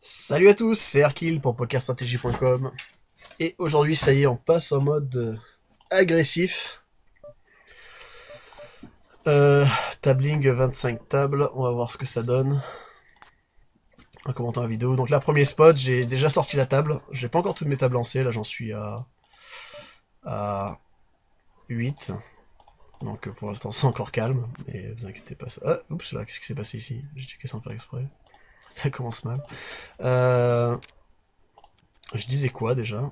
Salut à tous, c'est Erkil pour pokerstratégie.com et aujourd'hui ça y est on passe en mode agressif. Tabling 25 tables, on va voir ce que ça donne en commentant la vidéo. Donc là premier spot, j'ai déjà sorti la table, j'ai pas encore toutes mes tables lancées, là j'en suis à 8. Donc pour l'instant c'est encore calme, mais vous inquiétez pas. Ah, oups là, qu'est-ce qui s'est passé ici? J'ai checké sans faire exprès. Ça commence mal. Euh, je disais quoi déjà?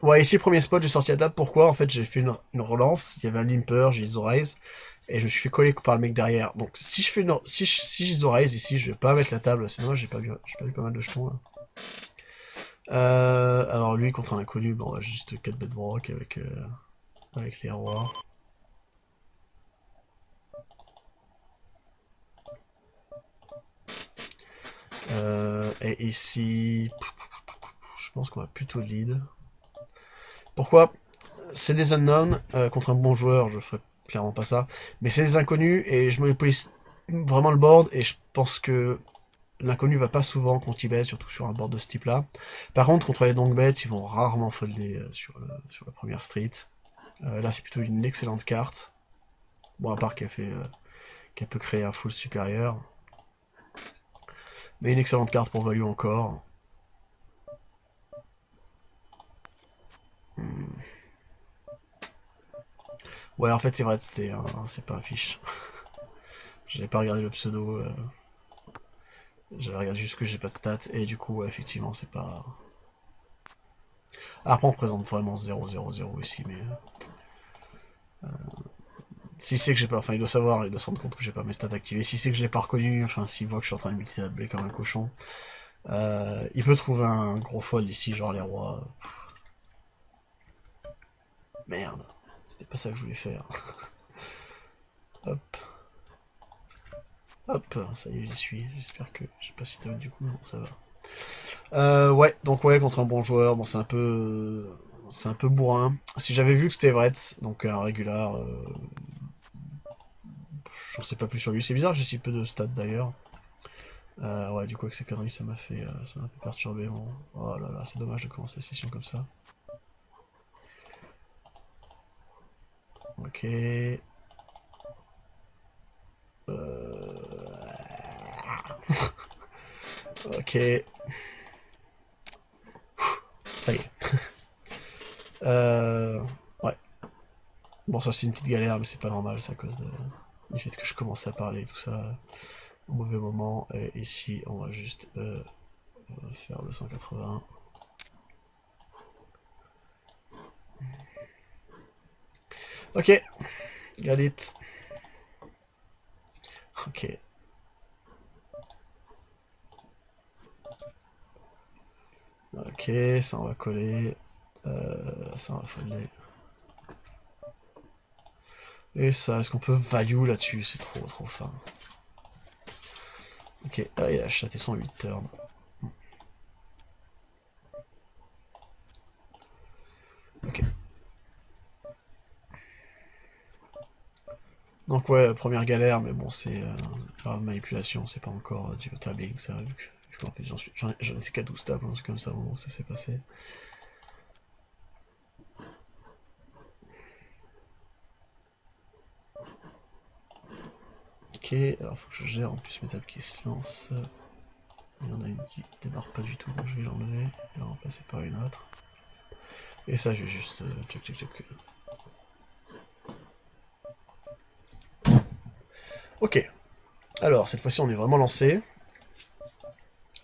Ouais, ici, premier spot, j'ai sorti la table. Pourquoi? En fait, j'ai fait une relance. Il y avait un limper, j'ai ISO raise. Et je me suis fait coller par le mec derrière. Donc, si je fais si j'ISO raise ici, je vais pas mettre la table. C'est dommage, j'ai perdu pas mal de jetons là. Alors, lui, contre un inconnu, bon, on va juste 4 bet broc avec les rois. Et ici, je pense qu'on va plutôt lead. Pourquoi? C'est des unknowns. Contre un bon joueur, je ferais clairement pas ça. Mais c'est des inconnus et je monopolise vraiment le board. Et je pense que l'inconnu va pas souvent contre bet, surtout sur un board de ce type-là. Par contre, contre les donk bets, ils vont rarement folder sur la première street. Là, c'est plutôt une excellente carte. Bon, à part qu'elle peut créer un full supérieur. Mais une excellente carte pour value encore. Hmm. Ouais, en fait, c'est vrai, c'est pas un fiche. J'avais pas regardé le pseudo. J'avais regardé juste que j'ai pas de stats. Et du coup, ouais, effectivement, c'est pas. Après, on présente vraiment 0-0-0 ici, mais. S'il sait que j'ai pas, enfin il doit savoir, il doit se rendre compte que j'ai pas mes stats activées. S'il sait que je l'ai pas reconnu, enfin s'il voit que je suis en train de multi-tabler comme un cochon, il peut trouver un gros fold ici, genre les rois. Merde, c'était pas ça que je voulais faire. Hop, hop, ça y est, j'y suis. J'espère que j'ai pas si du coup, bon, ça va. Ouais, donc ouais, contre un bon joueur, bon c'est un peu bourrin. Si j'avais vu que c'était Vretz, donc un régular, j'en sais pas plus sur lui. C'est bizarre, j'ai si peu de stats d'ailleurs. Ouais, du coup, avec ces conneries, ça m'a un peu perturbé. Bon. Oh là là, c'est dommage de commencer la session comme ça. Ok. Ok. Ça y est. Ouais. Bon, ça c'est une petite galère, mais c'est pas normal, c'est à cause du fait que je commence à parler tout ça au mauvais moment. Et ici, on va juste faire le 180. Ok. Galit. Ok. Ok, ça on va coller. Ça on va foller. Et ça, est-ce qu'on peut value là-dessus? C'est trop fin. Ok, ah, il a chaté son 8 turn. Ok. Donc ouais, première galère, mais bon, c'est la manipulation, c'est pas encore du tabling, ça, vu qu'en plus j'en étais qu'à 12 tables, un truc comme ça, bon, ça s'est passé. Ok, alors faut que je gère en plus mes tables qui se lancent. Il y en a une qui démarre pas du tout, donc je vais l'enlever et la remplacer par une autre. Et ça, je vais juste check. Ok, alors cette fois-ci on est vraiment lancé.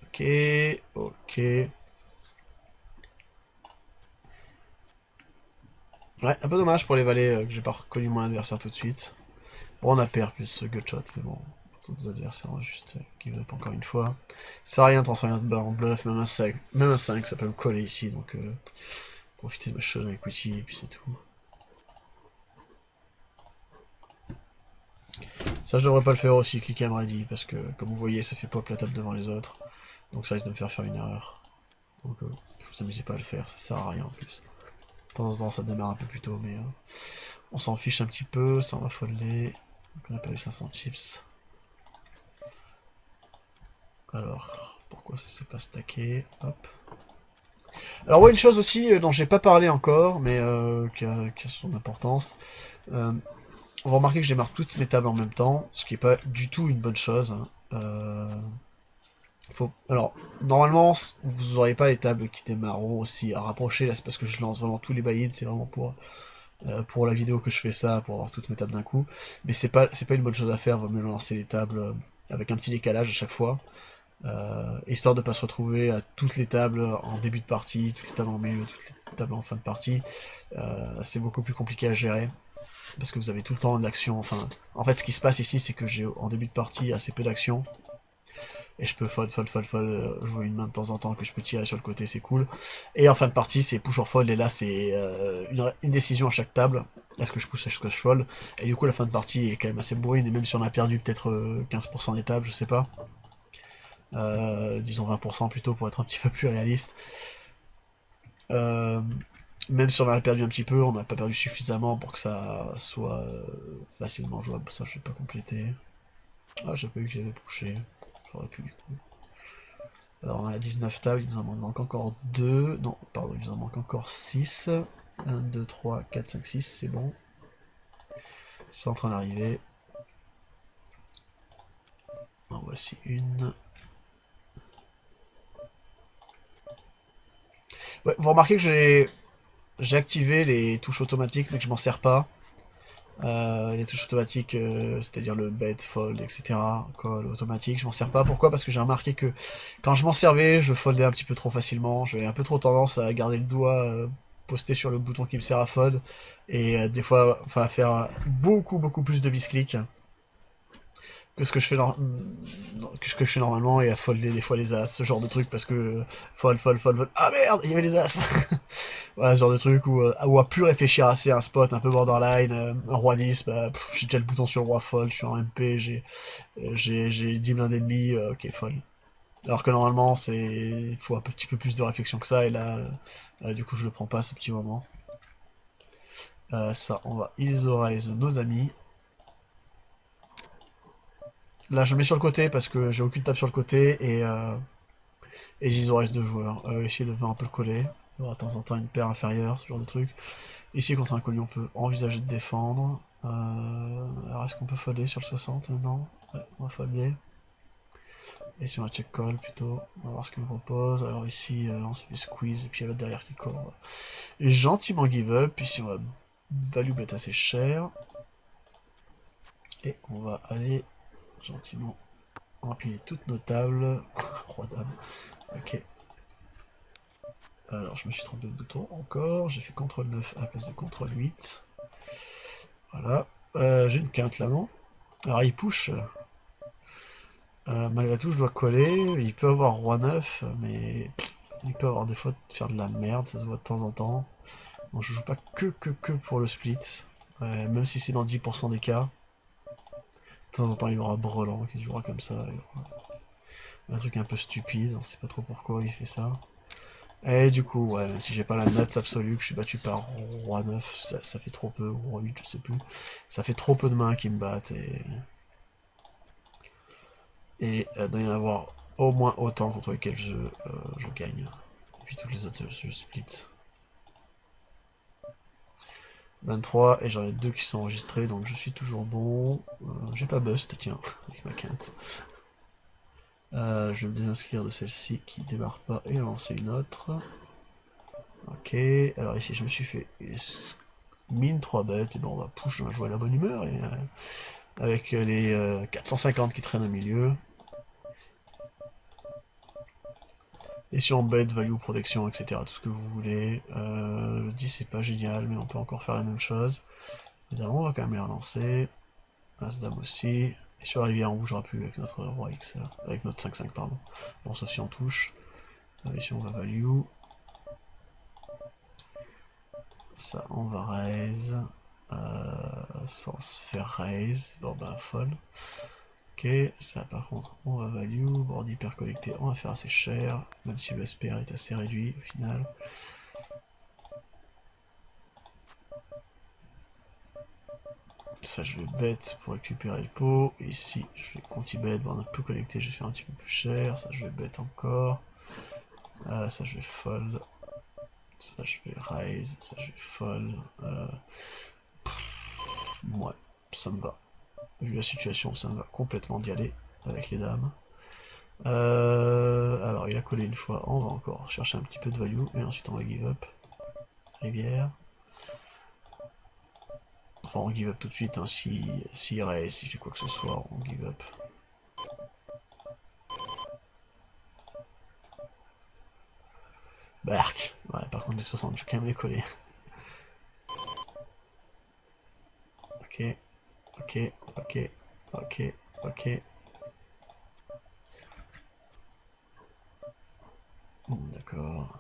Ok, ok. Ouais, un peu dommage pour les valets que j'ai pas reconnu mon adversaire tout de suite. Bon, on a perdu plus ce gutshot, mais bon, tous les adversaires ont juste give up encore une fois. Ça sert à rien de transformer notre barre en bluff, même un 5 ça peut me coller ici, donc profitez de ma shot avec equity, et puis c'est tout. Ça, je devrais pas le faire aussi, click I'm ready, parce que comme vous voyez, ça fait pop la table devant les autres, donc ça risque de me faire une erreur. Donc vous amusez pas à le faire, ça sert à rien en plus. De temps en temps, ça démarre un peu plus tôt, mais on s'en fiche un petit peu, ça on va folder. Donc on a pas eu 500 chips. Alors, pourquoi ça s'est pas stacké. Hop. Alors ouais, une chose aussi dont j'ai pas parlé encore, mais qui a son importance. On va remarquer que je démarre toutes mes tables en même temps, ce qui est pas du tout une bonne chose. Hein. Alors, normalement, vous n'aurez pas les tables qui démarreront aussi à rapprocher. Là, c'est parce que je lance vraiment tous les baïds. C'est vraiment pour la vidéo que je fais ça, pour avoir toutes mes tables d'un coup. Mais c'est pas une bonne chose à faire. Vaut mieux lancer les tables avec un petit décalage à chaque fois. Histoire de pas se retrouver à toutes les tables en début de partie, toutes les tables en milieu, toutes les tables en fin de partie. C'est beaucoup plus compliqué à gérer parce que vous avez tout le temps de l'action. Enfin, en fait, ce qui se passe ici, c'est que j'ai en début de partie assez peu d'action et je peux fold, jouer une main de temps en temps que je peux tirer sur le côté, c'est cool. Et en fin de partie, c'est push or fold et là, c'est une décision à chaque table. Est-ce que je push, est-ce que je fold? Et du coup, la fin de partie est quand même assez bourrine et même si on a perdu peut-être 15% des tables, je sais pas. Disons 20% plutôt pour être un petit peu plus réaliste. Même si on a perdu un petit peu, on n'a pas perdu suffisamment pour que ça soit facilement jouable. Ça, je vais pas compléter. Ah, j'ai pas vu que j'avais pushé. J'aurais pu du coup. Alors on a 19 tables, il nous en manque encore 2. Non, pardon, il nous en manque encore 6. 1, 2, 3, 4, 5, 6, c'est bon. C'est en train d'arriver. En voici une. Ouais, vous remarquez que j'ai activé les touches automatiques mais que je m'en sers pas. Les touches automatiques, c'est-à-dire le bet, fold, etc. Call automatique, je m'en sers pas. Pourquoi? Parce que j'ai remarqué que quand je m'en servais, je foldais un petit peu trop facilement. J'avais un peu trop tendance à garder le doigt posté sur le bouton qui me sert à fold et des fois, enfin, à faire beaucoup plus de misclics que ce que je fais normalement et à folder des fois les as, ce genre de truc parce que fold. Ah merde, il y avait les as. Ouais, ce genre de truc où à plus réfléchir assez à un spot un peu borderline, un roi 10, bah, j'ai déjà le bouton sur le roi fold, je suis en MP, j'ai 10 blindes d'ennemis, ok, fold. Alors que normalement, il faut un petit peu plus de réflexion que ça, et là, du coup, je le prends pas à ce petit moment. Ça, on va isorize nos amis. Là, je le mets sur le côté parce que j'ai aucune table sur le côté, et j'isorize deux joueurs. Essayer de voir un peu le coller. Il y aura de temps en temps une paire inférieure, ce genre de truc. Ici, contre un inconnu, on peut envisager de défendre. Alors, est-ce qu'on peut folder sur le 60 maintenant? Ouais, on va folder. Et si on va check call plutôt, on va voir ce qu'il me propose. Alors ici, on se fait squeeze, et puis il y a l'autre derrière qui call. Et gentiment give up, puis si on va value bet assez cher. Et on va aller gentiment empiler toutes nos tables. Roi dame. Ok. Alors je me suis trompé de bouton encore. J'ai fait CTRL 9 à la place de CTRL 8. Voilà. J'ai une quinte là, non? Alors il push. Malgré tout, je dois coller. Il peut avoir roi 9, mais il peut avoir des fois faire de la merde, ça se voit de temps en temps. Bon, je joue pas que pour le split, même si c'est dans 10% des cas. De temps en temps, il y aura Brelan qui jouera comme ça. Un truc un peu stupide, on sait pas trop pourquoi il fait ça. Et du coup, ouais, si j'ai pas la note absolue, que je suis battu par roi 9, ça fait trop peu, ou roi 8, je sais plus. Ça fait trop peu de mains qui me battent, et il doit y en avoir au moins autant contre lesquels je gagne. Et puis toutes les autres, je split. 23, et j'en ai deux qui sont enregistrés, donc je suis toujours bon. J'ai pas bust, tiens, avec ma quinte. Je vais me désinscrire de celle-ci qui démarre pas et lancer une autre. Ok, alors ici je me suis fait mine 3 bêtes, et bon on va push, on va jouer à la bonne humeur, et, avec les 450 qui traînent au milieu. Et si on bet, value, protection, etc. Tout ce que vous voulez. Le 10 c'est pas génial, mais on peut encore faire la même chose. Évidemment, on va quand même les relancer. As-Dame aussi. Et sur la rivière, on bougera plus avec notre roi X, avec notre 5-5, pardon. Bon, sauf si on touche. Ici, on va value. Ça, on va raise. Sans se faire raise. Bon, bah, folle. Ok, ça, par contre, on va value. Board hyper connecté, on va faire assez cher. Même si le SPR est assez réduit, au final. Ça, je vais bet pour récupérer le pot. Ici, je vais conti-bet. Bon, on a peu collecté, je vais faire un petit peu plus cher. Ça, je vais bet encore. Ça, je vais fold. Ça, je vais raise. Ça, je vais fold. Ouais, ça me va. Vu la situation, ça me va complètement d'y aller avec les dames. Alors, il a collé une fois. On va encore chercher un petit peu de value. Et ensuite, on va give up. Rivière. Enfin, on give up tout de suite. Hein, si raise, s'il fait quoi que ce soit, on give up. Bark. Ouais, par contre, les 60, je vais quand même les coller. Ok, ok, ok, ok, ok. D'accord.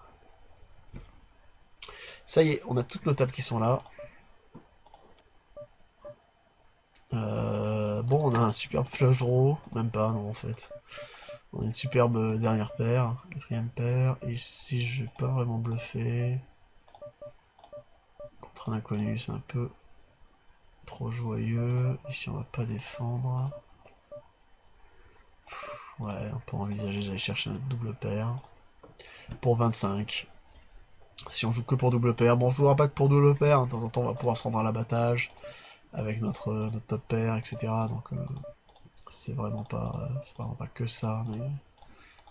Ça y est, on a toutes nos tables qui sont là. Bon, on a un superbe flush draw. Même pas, non, en fait. On a une superbe dernière paire. Quatrième paire. Ici, je vais pas vraiment bluffer. Contre un inconnu, c'est un peu trop joyeux. Ici, on va pas défendre. Ouais, on peut envisager d'aller chercher notre double paire. Pour 25. Si on joue que pour double paire, bon, je jouerai pas que pour double paire. De temps en temps, on va pouvoir se rendre à l'abattage avec notre top paire, etc. Donc, c'est vraiment pas que ça, mais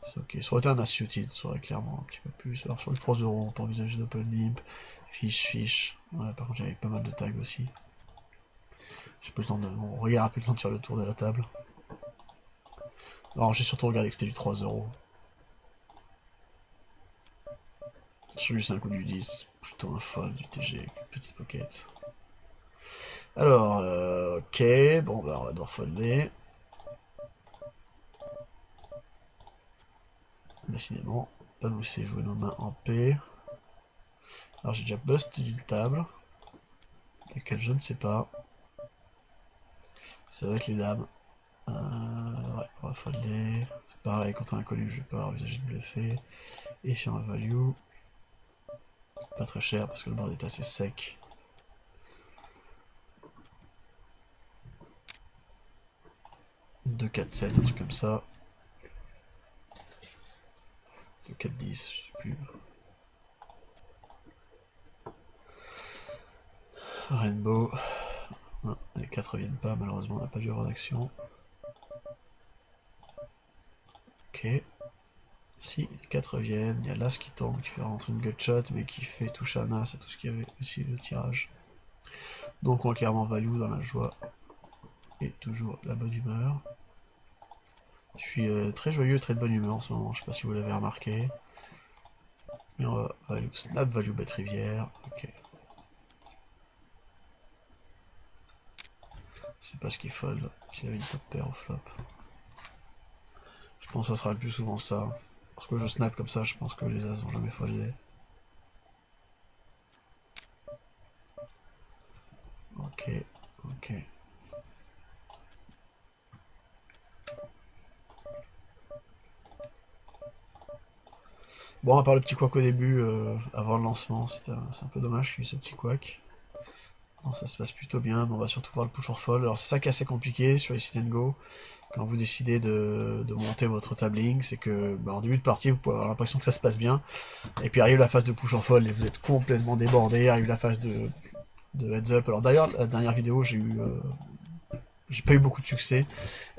c'est ok. Ça aurait été un unsuited, ça aurait clairement un petit peu plus. Alors, sur le 3 euros, on peut envisager d'open limp, fish. Ouais, par contre, j'avais pas mal de tags aussi. J'ai plus le temps de. Mon regard a plus le temps de faire le tour de la table. Alors, j'ai surtout regardé que c'était du 3 euros. Sur du 5 ou du 10, plutôt un fold, du TG, petite pocket. Alors, ok, bon, bah, on va devoir folder. Décidément, pas nous laisser jouer nos mains en paix. Alors, j'ai déjà bust d'une table. Laquelle je ne sais pas. Ça va être les dames. Ouais, on va folder. C'est pareil, contre un inconnu, je vais pas envisager de bluffer. Et si on a value, pas très cher parce que le board est assez sec. 2, 4, 7, un truc comme ça. 2, 4, 10, je sais plus. Rainbow. Non, les 4 reviennent pas, malheureusement, on n'a pas dû avoir d'action. Ok. Si, les 4 reviennent, il y a l'As qui tombe, qui fait rentrer une gutshot, mais qui fait touche à Nas, à tout ce qu'il y avait aussi le tirage. Donc on a clairement value dans la joie et toujours la bonne humeur. Je suis très joyeux, très de bonne humeur en ce moment, je sais pas si vous l'avez remarqué. Et on va value, snap value bet rivière, ok. Je sais pas ce qu'il fold, s'il avait une top pair au flop. Je pense que ça sera le plus souvent ça. Parce que je snap comme ça, je pense que les as vont jamais folder. Ok, ok. Bon, à part le petit couac au début, avant le lancement, c'est un peu dommage qu'il y ait ce petit couac. Bon, ça se passe plutôt bien, mais on va surtout voir le push or fold. Alors c'est ça qui est assez compliqué sur les sit and go, quand vous décidez de monter votre tabling, c'est que en début de partie, vous pouvez avoir l'impression que ça se passe bien, et puis arrive la phase de push or fold et vous êtes complètement débordé, arrive la phase de heads up. Alors d'ailleurs, la dernière vidéo, j'ai pas eu beaucoup de succès,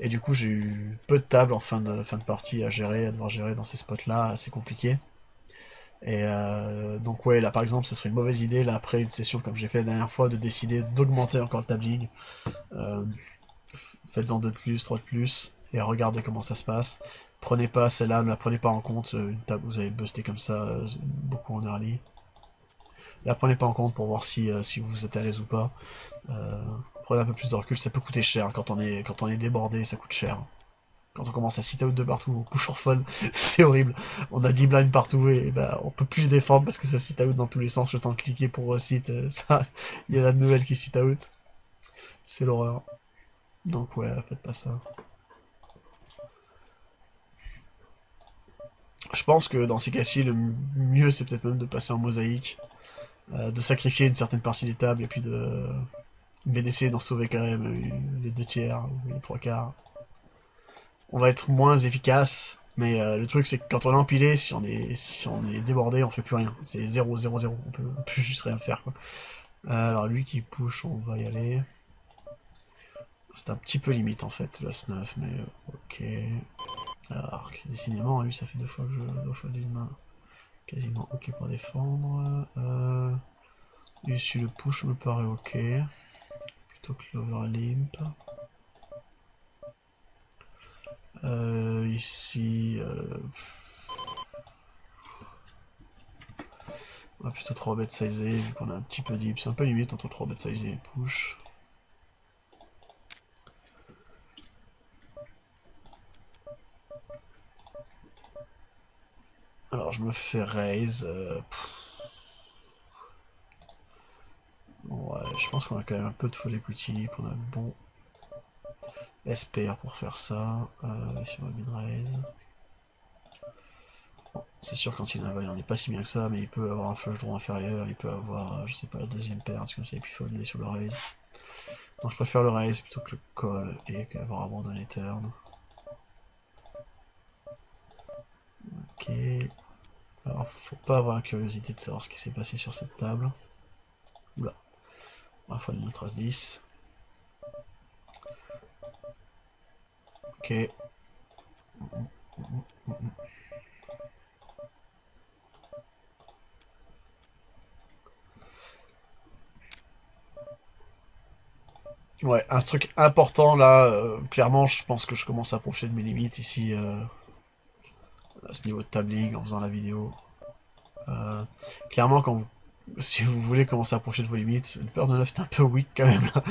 et du coup j'ai eu peu de tables en fin de partie à gérer, à devoir gérer dans ces spots là, assez compliqué. Et donc ouais, là par exemple, ce serait une mauvaise idée, là après une session comme j'ai fait la dernière fois, de décider d'augmenter encore le tabling. Euh, Faites-en 2 de plus, 3 de plus, et regardez comment ça se passe. Prenez pas celle-là, ne la prenez pas en compte, une table vous avez busté comme ça, beaucoup en early. La prenez pas en compte pour voir si vous êtes à l'aise ou pas. Prenez un peu plus de recul, ça peut coûter cher quand on est débordé, ça coûte cher. Quand on commence à sit out de partout, on push or fold, c'est horrible. On a 10 blinds partout et bah, on peut plus défendre parce que ça sit out dans tous les sens. Le temps de cliquer pour sit, ça, il y en a de nouvelles qui sit out. C'est l'horreur. Donc ouais, faites pas ça. Je pense que dans ces cas-ci, le mieux c'est peut-être même de passer en mosaïque, de sacrifier une certaine partie des tables et puis mais d'essayer d'en sauver quand même les 2 tiers ou les 3 quarts. On va être moins efficace, mais le truc c'est que quand on est empilé, si on est débordé, on fait plus rien. C'est 0, 0, 0. On peut juste rien faire, quoi. Alors lui qui push, on va y aller. C'est un petit peu limite en fait, le S9, mais ok. Alors, décidément, lui ça fait 2 fois que je 2 fois d'une main. Quasiment ok pour défendre. Ici le push me paraît ok. Plutôt que l'overlimp. Ici, on va plutôt 3 bêtes sizées, vu qu'on a un petit peu deep. C'est un peu limite entre 3 bêtes sizées et push. Alors je me fais raise. Ouais, je pense qu'on a quand même un peu de full equity, qu'on a le bon SPR pour faire ça. Ici on va mid raise. Bon, c'est sûr quand il a un value, on n'est pas si bien que ça, mais il peut avoir un flush draw inférieur, il peut avoir, je sais pas, la deuxième paire, comme ça, et puis folder sur le raise. Donc je préfère le raise plutôt que le call et qu'avoir abandonné turn. Ok. Alors faut pas avoir la curiosité de savoir ce qui s'est passé sur cette table. Oula. On va faire une trace 10. Ok. Ouais, un truc important là, clairement, je pense que je commence à approcher de mes limites ici, à ce niveau de tabling, en faisant la vidéo. Clairement, si vous voulez commencer à approcher de vos limites, une paire de 9 est un peu weak quand même là.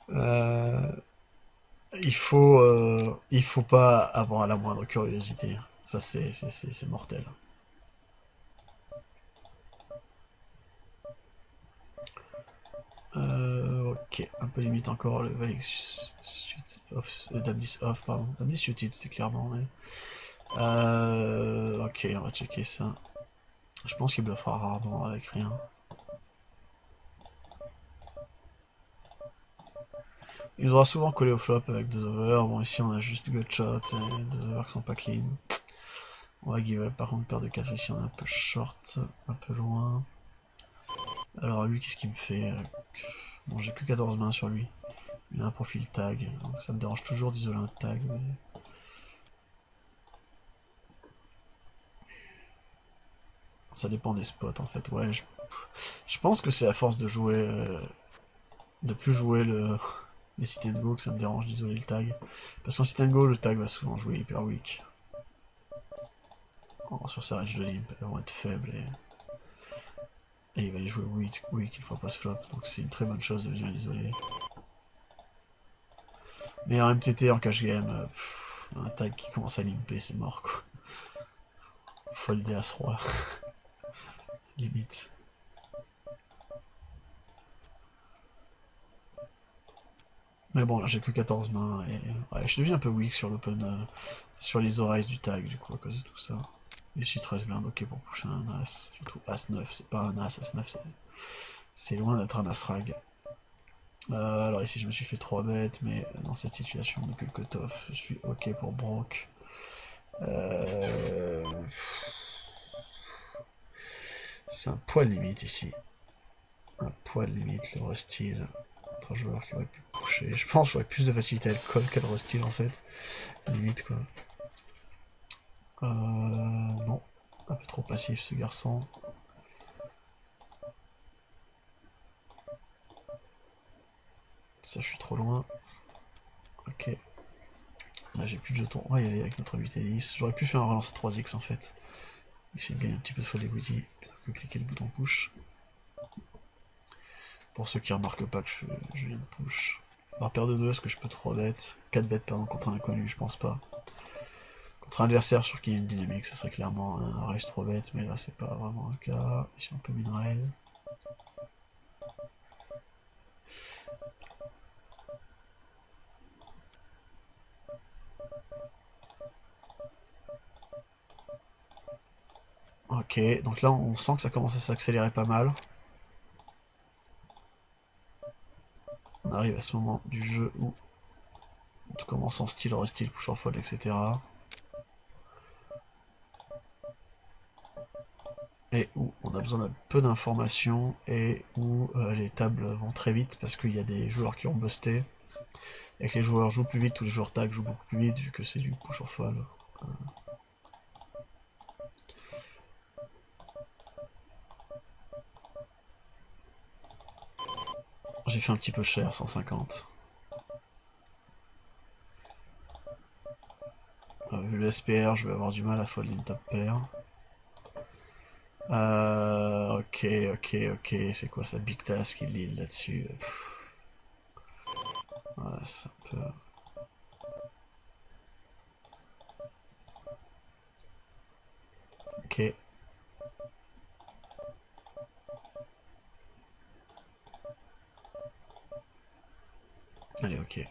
Euh, il faut pas avoir la moindre curiosité. Ça, c'est mortel. Ok, un peu limite encore le Valet suite off, Dame 10 off, pardon. Dame 10 suited, c'était clairement, mais. Ok, on va checker ça. Je pense qu'il bluffera rarement avec rien. Il nous aura souvent collé au flop avec 2 over. Bon, ici on a juste gutshot et 2 over qui sont pas clean. On va give up. Par contre, paire de 4 ici, on est un peu short, un peu loin. Alors, lui, qu'est-ce qu'il me fait? Bon, j'ai que 14 mains sur lui. Il a un profil tag, donc ça me dérange toujours d'isoler un tag. Mais... ça dépend des spots en fait. Ouais, je pense que c'est à force de jouer, de plus jouer les sit and go que ça me dérange d'isoler le tag. Parce qu'en sit and go, le tag va souvent jouer hyper weak. Sur sa range de limp, elles vont être faibles et il va les jouer weak une fois post-flop. Donc c'est une très bonne chose de venir l'isoler. Mais en MTT, en cash game, un tag qui commence à limper, c'est mort quoi. Folder As-Roi. Limite. Mais bon, là j'ai que 14 mains et ouais, je deviens un peu weak sur l'open, sur les oreilles du tag du coup à cause de tout ça. Et je suis 13 blindes, ok pour pusher un As, surtout As-9, c'est pas un As, As-9 c'est loin d'être un As-Rag. Alors ici je me suis fait 3 bêtes, mais dans cette situation depuis le cutoff, je suis ok pour broke. C'est un poil limite ici. Un poil limite le Rustil. Un joueur qui aurait pu pusher. Je pense que j'aurais plus de facilité à le call qu'à le Rustil en fait. Limite quoi. Non. Un peu trop passif ce garçon. Ça je suis trop loin. Ok. Là j'ai plus de jetons. On va y aller avec notre 8 et 10. J'aurais pu faire un relance 3x en fait. Essayer de gagner un petit peu de fold equity plutôt que cliquer le bouton push. Pour ceux qui remarquent pas que je viens de push. Alors paire de 2, est-ce que je peux 3 bêtes 4 bêtes pardon contre un inconnu, je pense pas. Contre un adversaire sur qui il y a une dynamique, ça serait clairement un raise 3 bêtes, mais là c'est pas vraiment le cas. Ici on peut min raise. Ok, donc là on sent que ça commence à s'accélérer pas mal. On arrive à ce moment du jeu où tout commence en style, restyle, push or fold, etc. Et où on a besoin d'un peu d'informations et où les tables vont très vite parce qu'il y a des joueurs qui ont busté. Et que les joueurs jouent plus vite, tous les joueurs tag jouent beaucoup plus vite vu que c'est du push or fold. J'ai fait un petit peu cher, 150. Vu le SPR, je vais avoir du mal à fold une top pair. Ok, c'est quoi ça? Big Task, il lead là-dessus. Voilà, c'est un peu... Ok. Allez, ok.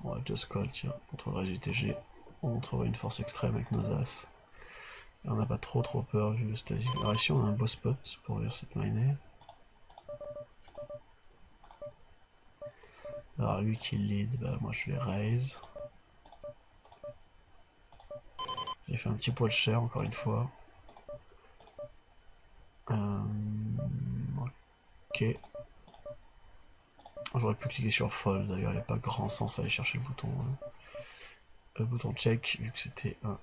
On va just call, tiens, contre le GTG. On montrera une force extrême avec nos as. Et on n'a pas trop peur vu le static. Alors ici on a un beau spot pour ouvrir cette minée. Alors lui qui lead, bah moi je vais raise. J'ai fait un petit poil cher encore une fois. Ok. J'aurais pu cliquer sur fold d'ailleurs, il n'y a pas grand sens à aller chercher le bouton check vu que c'était un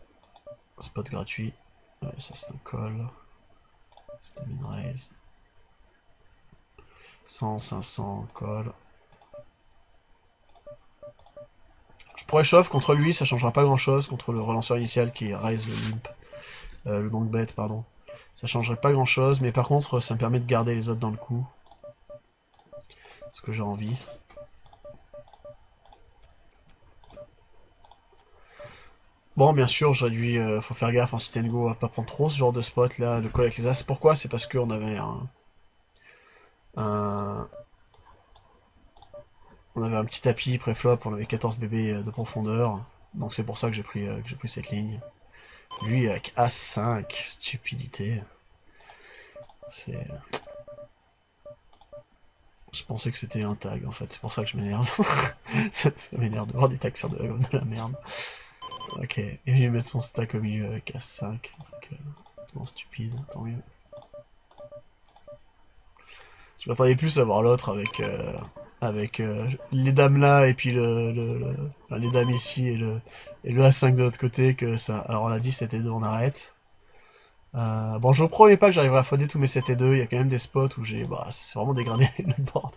spot gratuit. Ça c'est un call. C'était min raise. 100, 500, call. Je pourrais shove contre lui, ça changera pas grand chose contre le relanceur initial qui raise le limp. Le donk bet, pardon. Ça changerait pas grand chose, mais par contre ça me permet de garder les autres dans le coup. Ce que j'ai envie. Bon, bien sûr, je réduis, faut faire gaffe en sit and go à pas prendre trop ce genre de spot là, le call avec les as. Pourquoi? C'est parce qu'on avait un petit tapis pré-flop, on avait 14 bébés de profondeur, donc c'est pour ça que j'ai pris cette ligne. Lui avec As5, stupidité. C'est... Je pensais que c'était un tag en fait, c'est pour ça que je m'énerve. ça m'énerve de voir des tags faire de la merde. Ok, et je vais mettre son stack au milieu avec As5, un truc stupide, tant mieux. Je m'attendais plus à voir l'autre avec les dames là et puis enfin, les dames ici et le A5 de l'autre côté que ça. Alors on a dit 7 et 2, on arrête. Bon, je ne promets pas que j'arriverai à folder tous mes 7 et 2, il y a quand même des spots où j'ai. Bah, c'est vraiment dégradé le board.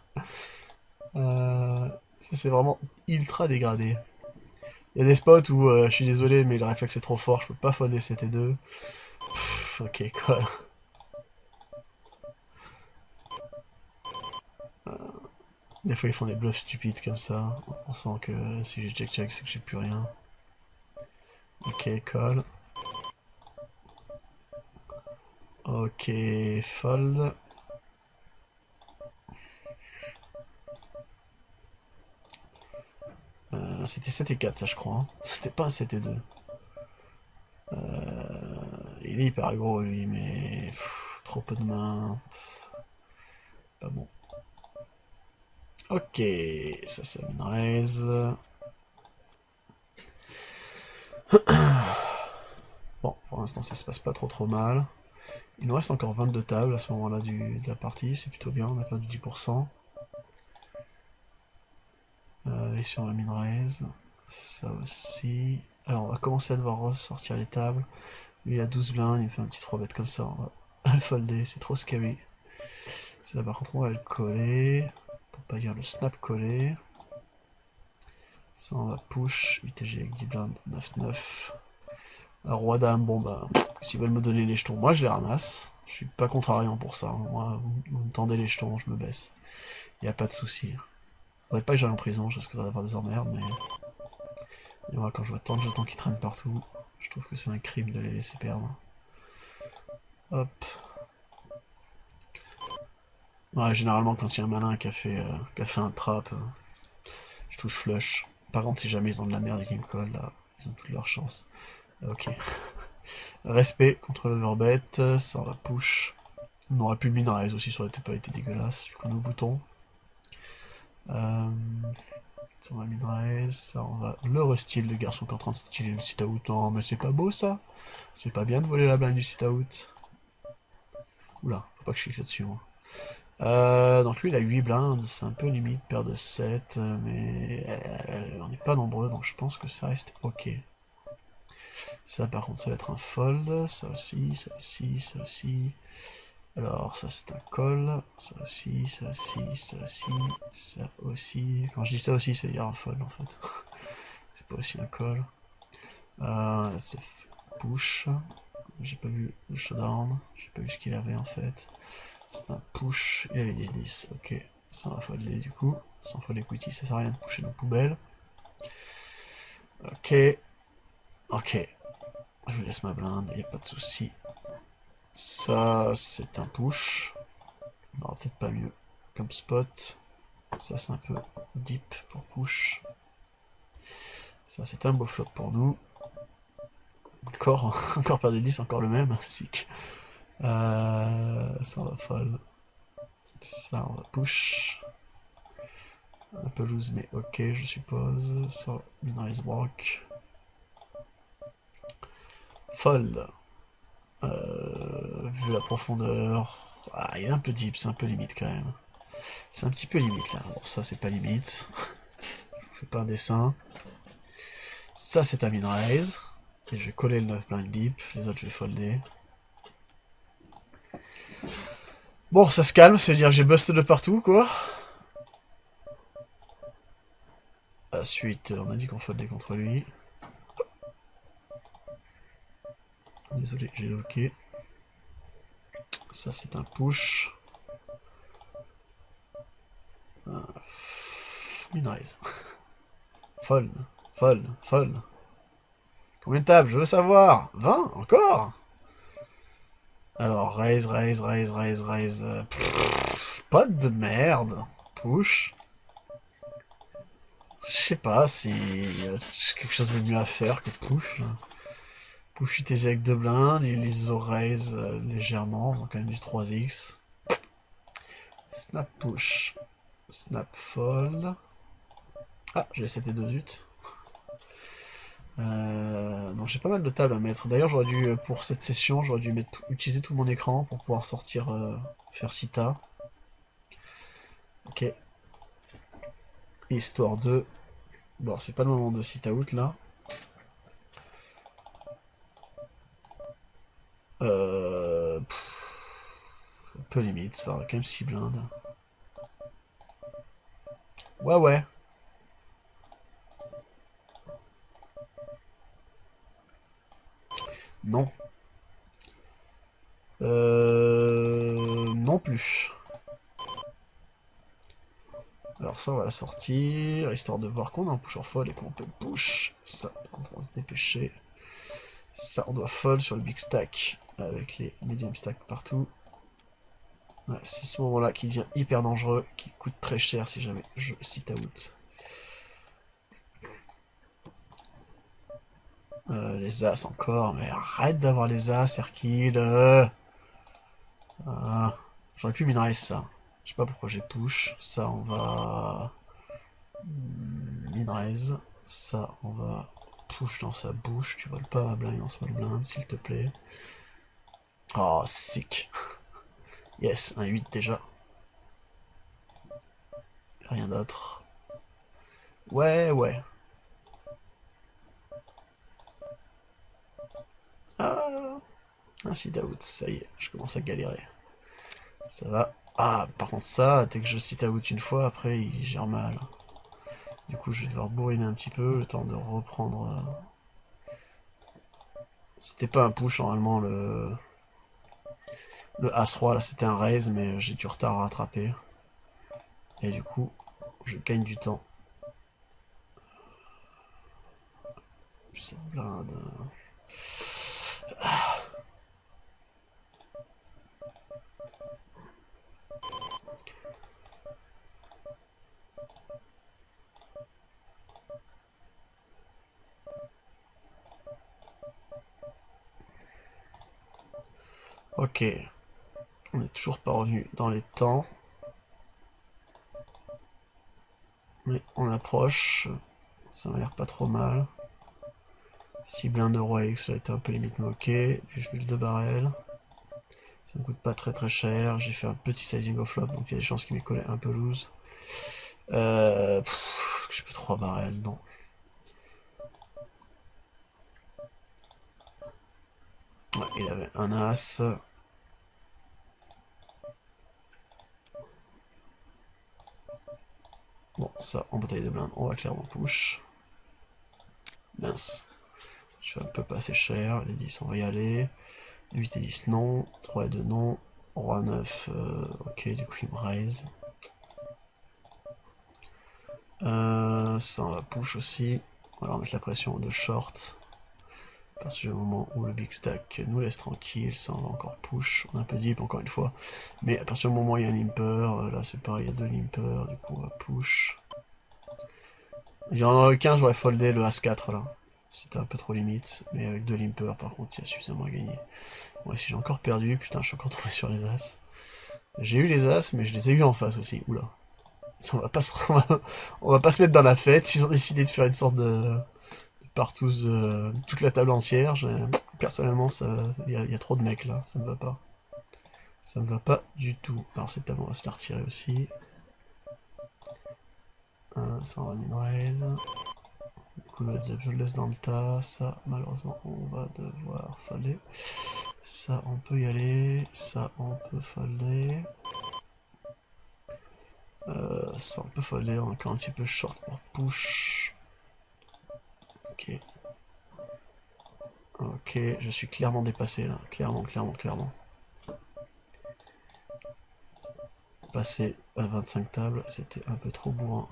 C'est vraiment ultra dégradé. Il y a des spots où je suis désolé, mais le réflexe est trop fort, je peux pas folder 7 et 2. Pff, ok, quoi. Des fois ils font des bluffs stupides comme ça, en pensant que si j'ai check-check, c'est que j'ai plus rien. Ok, call. Ok, fold. C'était 7 et 4, ça je crois. Hein. C'était pas un 7 et 2. Il est hyper gros lui, mais trop peu de mains. Pas bon. Ok, ça c'est une raise. Bon, pour l'instant ça se passe pas trop mal. Il nous reste encore 22 tables à ce moment-là de la partie, c'est plutôt bien, on a perdu 10%. Ici on a min raise, ça aussi. Alors on va commencer à devoir ressortir les tables. Lui il a 12 blindes, il me fait un petit 3 bet comme ça, on va le folder, c'est trop scary. Ça par contre on va le coller, pour pas dire le snap coller. Ça on va push, UTG avec 10 blindes, 9-9. Roi dame, bon bah, s'ils veulent me donner les jetons, moi je les ramasse. Je suis pas contrariant pour ça, hein. Moi vous me tendez les jetons, je me baisse. Y a pas de souci. Faudrait pas que j'aille en prison, je risque d'avoir des emmerdes, mais... Et moi quand je vois tant de jetons qui traînent partout, je trouve que c'est un crime de les laisser perdre. Hop. Ouais, généralement quand il y a un malin qui a fait un trap, je touche flush. Par contre si jamais ils ont de la merde et qu'ils me collent, là, ils ont toute leur chance. Ok. Respect contre l'overbet, ça on va push. On aurait pu le minraise aussi, ça aurait pas été dégueulasse, vu qu'on est au bouton. Ça on va minraise, ça on va le restyle, le garçon qui est en train de styler le sit out. Non mais c'est pas beau ça. C'est pas bien de voler la blind du sit out. Oula, faut pas que je clique là-dessus moi. Donc lui il a 8 blindes, c'est un peu limite, paire de 7, mais on n'est pas nombreux donc je pense que ça reste ok. Ça par contre ça va être un fold, ça aussi, ça aussi, ça aussi. Alors ça c'est un call, ça aussi, ça aussi, ça aussi, ça aussi. Quand je dis ça aussi, c'est dire un fold en fait. C'est pas aussi un call. C'est push. J'ai pas vu le showdown, j'ai pas vu ce qu'il avait en fait. C'est un push, il avait 10-10, ok. Ça va folder du coup. Sans fold equity, ça sert à rien de pusher nos poubelles. Ok. Ok. Je lui laisse ma blinde, y a pas de souci. Ça, c'est un push. Non, peut-être pas mieux comme spot. Ça, c'est un peu deep pour push. Ça, c'est un beau flop pour nous. Encore, encore paire de 10, encore le même. Sick. Ça, on va fold. Ça, on va push. Un peu loose, mais ok, je suppose. Ça, minorize walk. Fold. Vu la profondeur. Ah, il est un peu deep, c'est un peu limite quand même. C'est un petit peu limite là. Bon, ça, c'est pas limite. Je fais pas un dessin. Ça, c'est un min-raise. Et je vais coller le 9 blind deep. Les autres, je vais folder. Bon, ça se calme, ça veut dire que j'ai busté de partout, quoi. Ensuite, on a dit qu'on foldait contre lui. Désolé, j'ai loqué. Ça, c'est un push. Min-raise. Fold, fold, fold. Combien de tables? Je veux savoir. 20? Encore? Alors, raise, raise, raise, raise, raise. Pas de merde. Push. Je sais pas si y a quelque chose de mieux à faire que push. Push UTG avec 2 blindes, il les raise légèrement, en faisant quand même du 3x. Snap push. Snap fold. Ah, j'ai laissé tes 2 zut. Donc j'ai pas mal de tables à mettre. D'ailleurs, j'aurais dû, pour cette session, j'aurais dû utiliser tout mon écran pour pouvoir sortir, faire Sita. Ok. Histoire de... Bon, c'est pas le moment de Sita out là. Un peu limite, ça va quand même 6 blindes. Ouais, ouais. Non. Non plus. Alors ça, on va la sortir, histoire de voir qu'on est en push en fold et qu'on peut push. Ça, par contre, on va se dépêcher. Ça, on doit fold sur le big stack, avec les medium stack partout. Ouais, c'est ce moment-là qui devient hyper dangereux, qui coûte très cher si jamais je sit out. Les As encore, mais arrête d'avoir les As, Hercule. J'aurais pu minraise ça. Je sais pas pourquoi j'ai push. Ça, on va... Minraise. Ça, on va push dans sa bouche. Tu voles pas un blind en small blind, s'il te plaît. Oh, sick. Yes, un 8 déjà. Rien d'autre. Ouais, ouais. Ah, un sit out, ça y est, je commence à galérer. Ça va. Ah, par contre ça, dès que je sit out une fois, après il gère mal. Du coup je vais devoir bourriner un petit peu, le temps de reprendre... C'était pas un push normalement le As-Roi, là c'était un raise, mais j'ai du retard à rattraper. Et du coup, je gagne du temps. Cette blinde... Ok. On est toujours pas revenu dans les temps. Mais on approche. Ça m'a l'air pas trop mal. 6 blindes de roi X, ça a été un peu limite moqué. J'ai vu le 2 barrels. Ça me coûte pas très cher. J'ai fait un petit sizing au flop, donc il y a des chances qu'il m'ait collé un peu loose. Je peux 3 barrels, non. Ouais, il avait un as. Bon, ça, en bataille de blindes, on va clairement push. Mince. Je fais un peu pas assez cher. Les 10, on va y aller. 8 et 10, non. 3 et 2, non. Roi 9, ok, du coup, il me raise. Ça, on va push aussi. On va remettre la pression de short. À partir du moment où le big stack nous laisse tranquille, ça, on va encore push. On est un peu deep, encore une fois. Mais à partir du moment où il y a un limper, là, c'est pareil, il y a 2 limpers, du coup, on va push. Il y en aurait 15, j'aurais foldé le As-4 là. C'était un peu trop limite, mais avec 2 limpers par contre, il y a suffisamment à gagner. Bon, ici j'ai encore perdu, putain, je suis encore tombé sur les As. J'ai eu les As, mais je les ai eu en face aussi, oula. On va pas se, on va pas se mettre dans la fête, ils ont décidé de faire une sorte de partouze toute la table entière. Personnellement, il y a trop de mecs là, ça me va pas. Ça me va pas du tout. Alors cette table, on va se la retirer aussi. Ça, on va min-raise. Du coup, le heads up, je le laisse dans le tas. Ça, malheureusement, on va devoir faller. Ça, on peut y aller. Ça, on peut faller. Ça, on peut faller. On est encore un petit peu short pour push. Ok. Ok, je suis clairement dépassé là. Clairement. Passer à 25 tables, c'était un peu trop bourrin.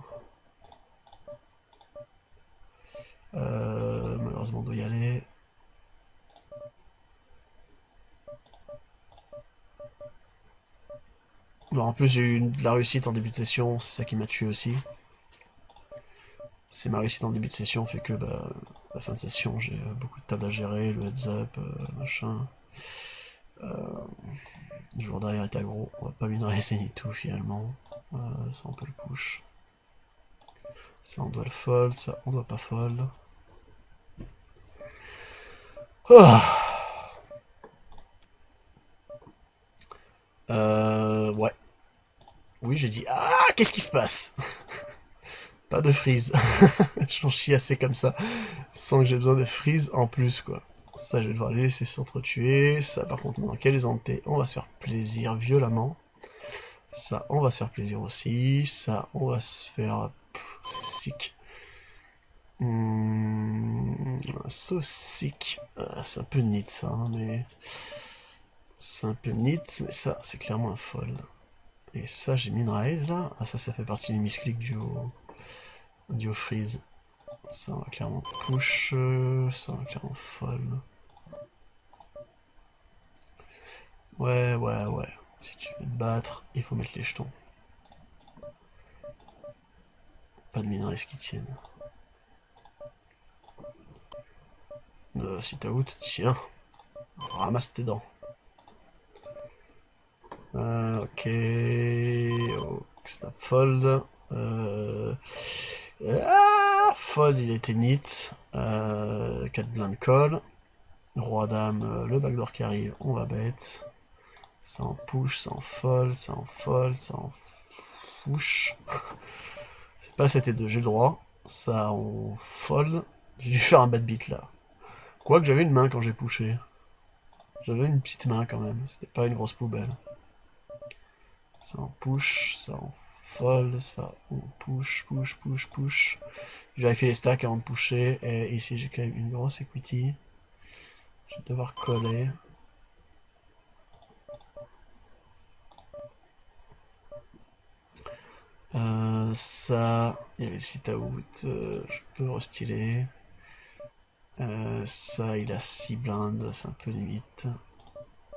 Malheureusement, on doit y aller. Bon, en plus, j'ai eu de la réussite en début de session, c'est ça qui m'a tué aussi. C'est ma réussite en début de session fait que bah, à la fin de session, j'ai beaucoup de tables à gérer, le heads up, machin. Le joueur derrière est aggro, on va pas lui raise ni tout finalement. Ça, on peut le push. Ça, on doit le fold, ça, on doit pas fold. Oh, ouais. Oui, j'ai dit, ah, qu'est-ce qui se passe? Pas de freeze. J'en chie assez comme ça, sans que j'ai besoin de freeze en plus, quoi. Ça, je vais devoir les laisser s'entretuer. Ça, par contre, dans quel ante, on va se faire plaisir violemment. Ça, on va se faire plaisir aussi. Ça, on va se faire... C'est sick. So sick. C'est un peu neat, ça, hein, mais... C'est un peu neat, mais ça, c'est clairement un fold. Et ça, j'ai mis une raise, là. Ah, ça fait partie du misclick du freeze. Ça, on va clairement push. Ça, on va clairement fold. Ouais. Si tu veux te battre, il faut mettre les jetons. Pas de minerais qui tiennent. Si t'as out, tiens. Ramasse tes dents. Ok. Oh, snap fold. Fold, il était neat. 4 blindes call. Roi dame, le backdoor qui arrive, on va bet. Ça en push, ça en fold, ça en fold, ça en push. C'est pas 7 et 2, j'ai le droit. Ça en fold. J'ai dû faire un bad beat là. Quoique j'avais une main quand j'ai pushé. J'avais une petite main quand même, c'était pas une grosse poubelle. Ça en push, ça en fold, ça on push. Je vérifie les stacks avant de pusher, et ici j'ai quand même une grosse equity. Je vais devoir coller. Ça, il y avait le sit out, je peux restyler. Ça, il a 6 blindes, c'est un peu limite.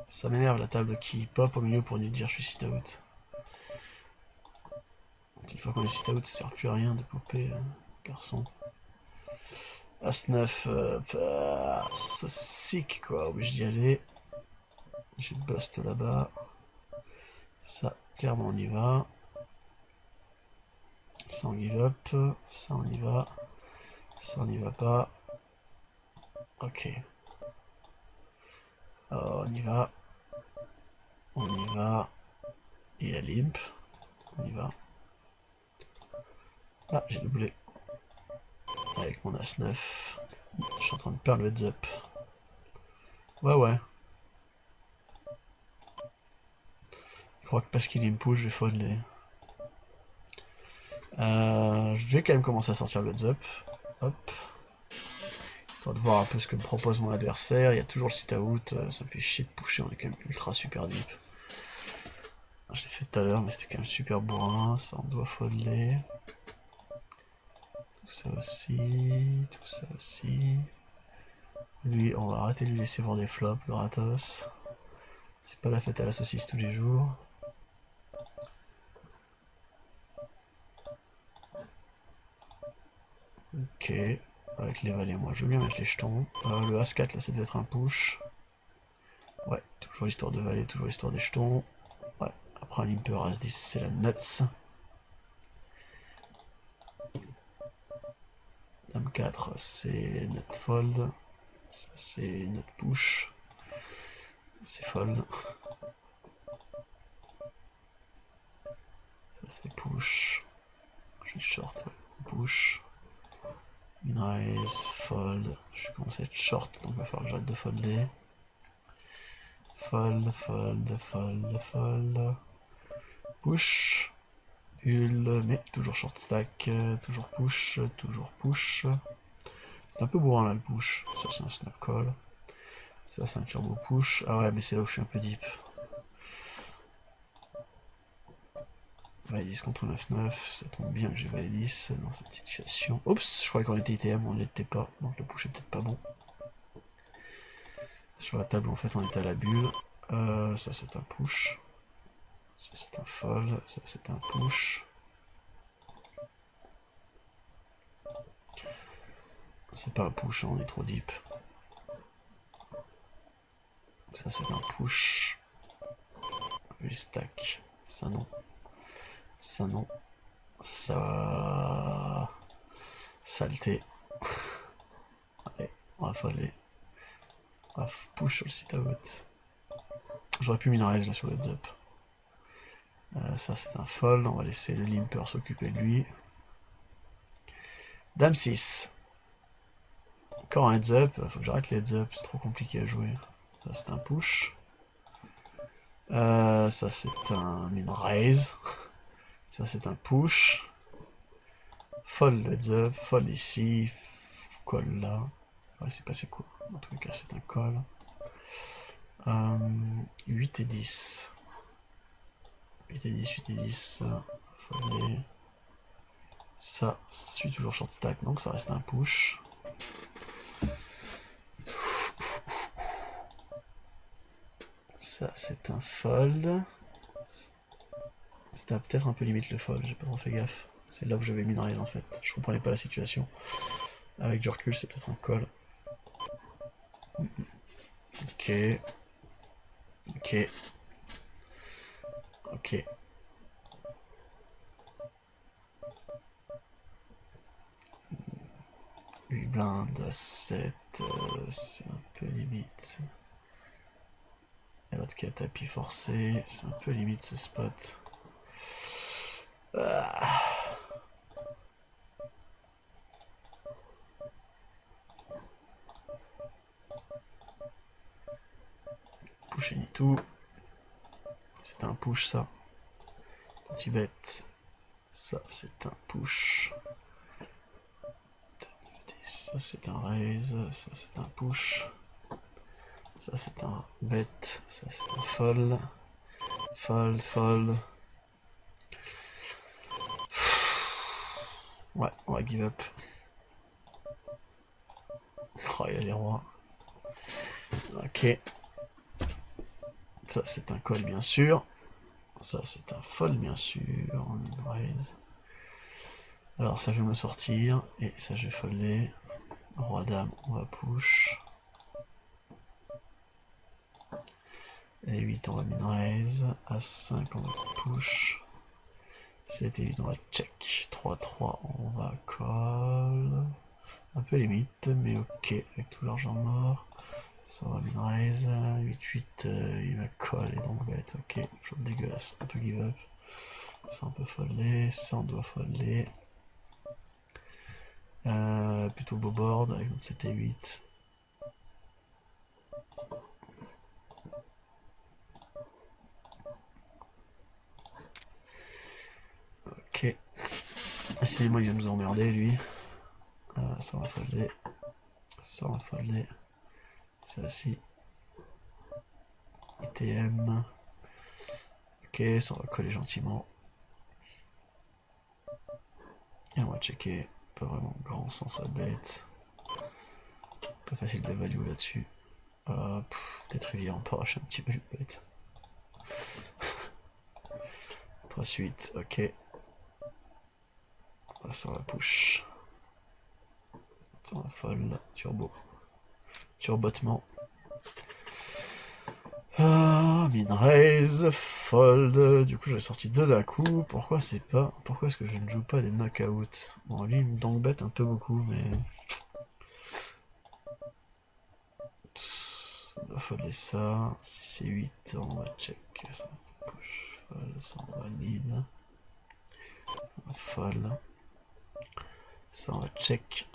Ça m'énerve la table qui pop au milieu pour lui dire je suis sit out. Une fois qu'on est sit out, ça sert plus à rien de popper, garçon. As 9, c'est sick quoi, obligé d'y aller. J'ai bust là-bas. Ça, clairement, on y va. Ça, on give up. Ça, on y va. Ça, on n'y va pas. Ok. Oh, on y va. On y va. Il a limp. On y va. Ah, j'ai doublé. Avec mon As-9. Je suis en train de perdre le heads up. Ouais, ouais. Je crois que parce qu'il me push, je vais foldler. Je vais quand même commencer à sortir le heads up. Hop. Histoire de voir un peu ce que me propose mon adversaire. Il y a toujours le sit out. Ça me fait chier de pusher. On est quand même ultra super deep. Je l'ai fait tout à l'heure, mais c'était quand même super bourrin. Ça, on doit foldler. Tout ça aussi. Tout ça aussi. Lui, on va arrêter de lui laisser voir des flops, le ratos. C'est pas la fête à la saucisse tous les jours. Ok. Avec les valets, moi je veux bien mettre les jetons. Le As-4 là, ça devait être un push. Ouais, toujours l'histoire de valet, toujours l'histoire des jetons. Ouais, après un limper As-10, c'est la nuts. Dame 4, c'est nut fold. Ça, c'est nut push. C'est fold. Ça, c'est push. Je vais short, ouais. Push. Raise, fold. Je commence à être short, donc il va falloir que j'arrête de folder. Fold, fold, fold, fold. Push. Bulle, mais toujours short stack. Toujours push, toujours push. C'est un peu bourrin là le push. Ça c'est un snap call. Ça c'est un turbo push. Ah ouais, mais c'est là où je suis un peu deep. Valet 10 contre 9-9. Ça tombe bien que j'ai valet 10 dans cette situation. Oups, je croyais qu'on était ITM, on ne l'était pas. Donc le push est peut-être pas bon. Sur la table en fait on était à la bulle. Ça c'est un push. Ça c'est un fold. Ça c'est un push. C'est pas un push, hein, on est trop deep. Ça c'est un push. Le stack. Ça non. Ça non. Ça. Saleté. Allez, on va folder. On va push sur le sit out. J'aurais pu minorize là sur le heads up. Ça c'est un fold. On va laisser le limper s'occuper de lui. Dame 6. Encore un heads up. Faut que j'arrête les heads up. C'est trop compliqué à jouer. Ça c'est un push. Ça c'est un min raise. Ça c'est un push. Fold le heads up. Fold ici. Call là. Ouais, c'est passé quoi? En tout cas, c'est un call. 8 et 10. 8 et 10, 8 et 10. Folder. Ça, je suis toujours short stack, donc ça reste un push. Ça, c'est un fold. C'était peut-être un peu limite le fold, j'ai pas trop fait gaffe. C'est là où j'avais min raise en fait. Je comprenais pas la situation. Avec du recul, c'est peut-être un call. Ok. Ok. Ok. Lui blinde à 7, c'est un peu limite. Et l'autre qui a tapis forcé, c'est un peu limite ce spot. Ah. Push et tout. C'est un push ça. Petit bet. Ça c'est un push. Ça c'est un raise. Ça c'est un push. Ça c'est un bet. Ça c'est un fold. Fold, fold. Ouais, on va give up. Oh, il y a les rois. Ok. Ça c'est un call bien sûr. Ça c'est un fold bien sûr. Raise. Alors ça je vais me sortir. Et ça je vais folder. Roi dame, on va push. Et 8 on va min raise. A5 on va push. 7 et 8 on va check. 3-3 on va call. Un peu limite, mais ok, avec tout l'argent mort. Ça on va min raise. 8-8 il va call et donc bête. Ok, chose dégueulasse. Un peu give up. Ça on peut folder. Ça on doit folder. Plutôt beau board avec notre 7 et 8. Ok. Décidément il vient nous emmerder lui. Ça on va folder. Ça on va folder. Ça aussi. ITM. Ok, ça on va coller gentiment. Et on va checker. Pas vraiment grand sens à bête. Pas facile de value là-dessus. Peut-être Rivière, on peut arracher un petit value bête. Très suite, ok. Ça va push. Ça va fold. Turbo. Turbotement. Min raise, fold. Du coup, j'avais sorti deux d'un coup. Pourquoi est-ce que je ne joue pas des knockouts? Bon, lui, il me dongbête un peu beaucoup, mais. On va folder ça. 6 et 8, on va check. Ça va push, fold, ça on va lead. Ça va fold. Ça on va check.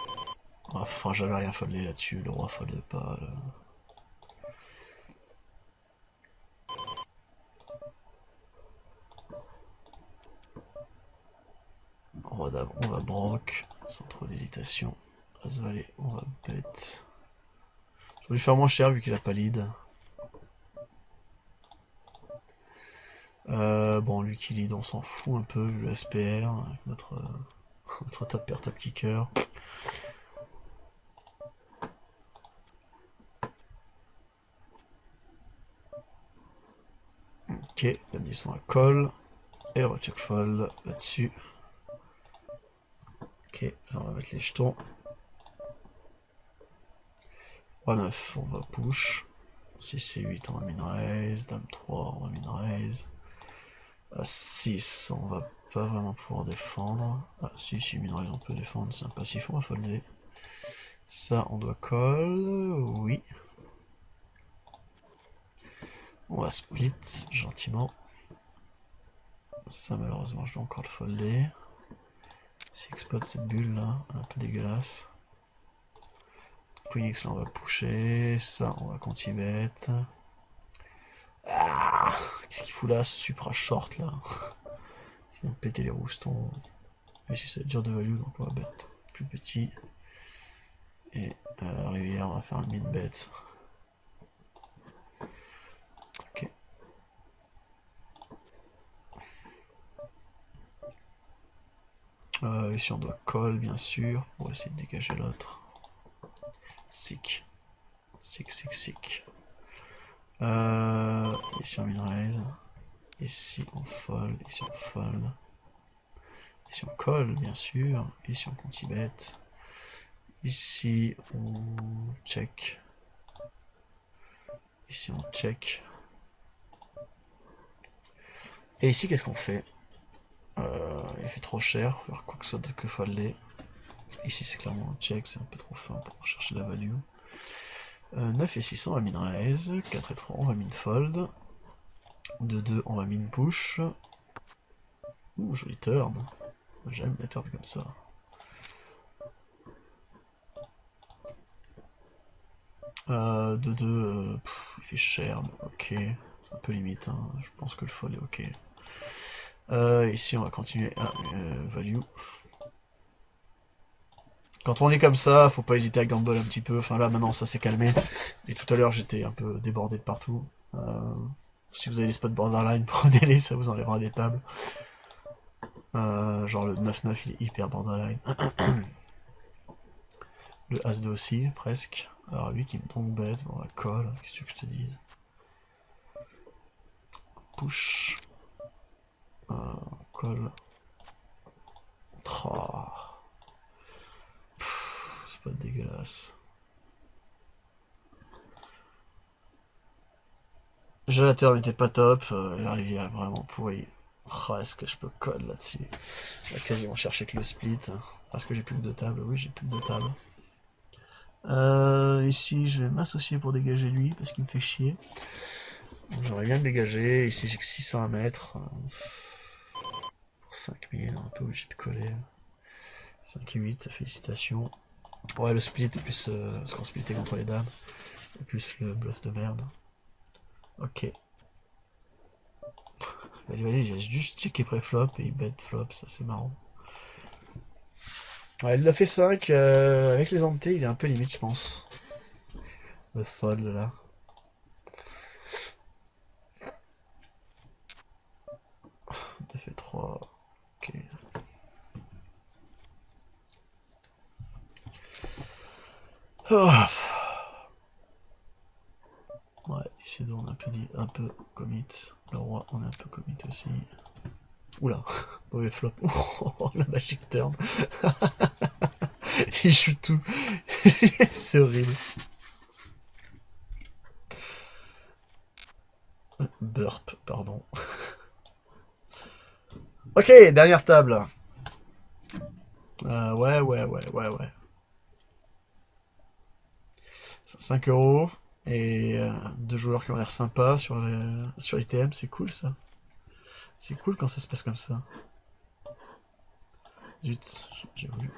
Enfin, j'avais rien foldé là-dessus. Le roi fold pas. Là. On va broc, sans trop d'hésitation. As-valet, on va bet. Je vais lui faire moins cher vu qu'il a pas lead. Bon, lui qui lead, on s'en fout un peu vu le SPR avec notre, notre top pair top kicker. Ok, la mission à call. Et on va check fold là-dessus. Ok, ça on va mettre les jetons. Roi 9, on va push. 6 et 8, on va min raise. Dame 3, on va min raise. À 6, on va pas vraiment pouvoir défendre. Ah si, si min raise on peut défendre, c'est un passif, on va folder. Ça on doit call, oui. On va split gentiment. Ça malheureusement je dois encore le folder. Si exploite cette bulle là, un peu dégueulasse. Queen X là on va pusher, ça on va conti-bet. Ah, qu'est-ce qu'il fout là, ce supra short là? Il vient de péter les roustons. Mais si ça dur de value, donc on va bet plus petit. Et rivière, on va faire un min bet. Ok. Ici on doit call bien sûr pour essayer de dégager l'autre. Sick. Sick, sick, sick. Ici on min raise. Ici on fold. Ici on fold. Ici on call bien sûr. Ici on conti-bet. Ici on check. Ici on check. Et ici qu'est-ce qu'on fait? Il fait trop cher, faire quoi que ce soit que folder. Ici c'est clairement un check, c'est un peu trop fin pour chercher la value. 9 et 6 on va min raise, 4 et 3 on va min fold. 2-2 on va min push. Ouh joli turn. J'aime les turns comme ça. 2-2, il fait cher, mais ok. C'est un peu limite, hein. Je pense que le fold est ok. Ici on va continuer à value. Quand on est comme ça, faut pas hésiter à gamble un petit peu. Enfin là maintenant ça s'est calmé. Et tout à l'heure j'étais un peu débordé de partout. Si vous avez des spots borderline, prenez-les, ça vous enlèvera des tables. Genre le 9-9 il est hyper borderline. Le As-2 aussi, presque. Alors lui qui me tombe bête, bon, on va call, qu'est-ce que je te dise. Push. Call. Oh. C'est pas dégueulasse. Déjà la terre n'était pas top, et la rivière est vraiment pourrie. Oh, est-ce que je peux code là-dessus? Je vais quasiment chercher que le split. Parce que j'ai plus que 2 tables. Oui, j'ai plus que 2 tables. Ici, je vais m'associer pour dégager lui, parce qu'il me fait chier. J'aurais bien le dégager. Ici, j'ai que 600 à mettre. Pour 5000, un peu obligé de coller. 5 et 8, félicitations. Ouais, le split est plus ce qu'on splittait contre les dames. Et plus le bluff de merde. Ok. Allez, j'ai juste checké pré-flop et il bet flop, ça c'est marrant. Ouais, il l'a fait 5, avec les ante, il est un peu limite, je pense. Le fold là. Il a fait 3. Ok. Oh. Ouais, c'est on a un peu commit. Le roi, on est un peu commit aussi. Oula, mauvais flop. Oh, la magic turn. Il joue tout. C'est horrible. Burp, pardon. Ok, dernière table. Ouais. 5 euros. Et 2 joueurs qui ont l'air sympas sur l'ITM, c'est cool ça. C'est cool quand ça se passe comme ça. Zut, j'ai voulu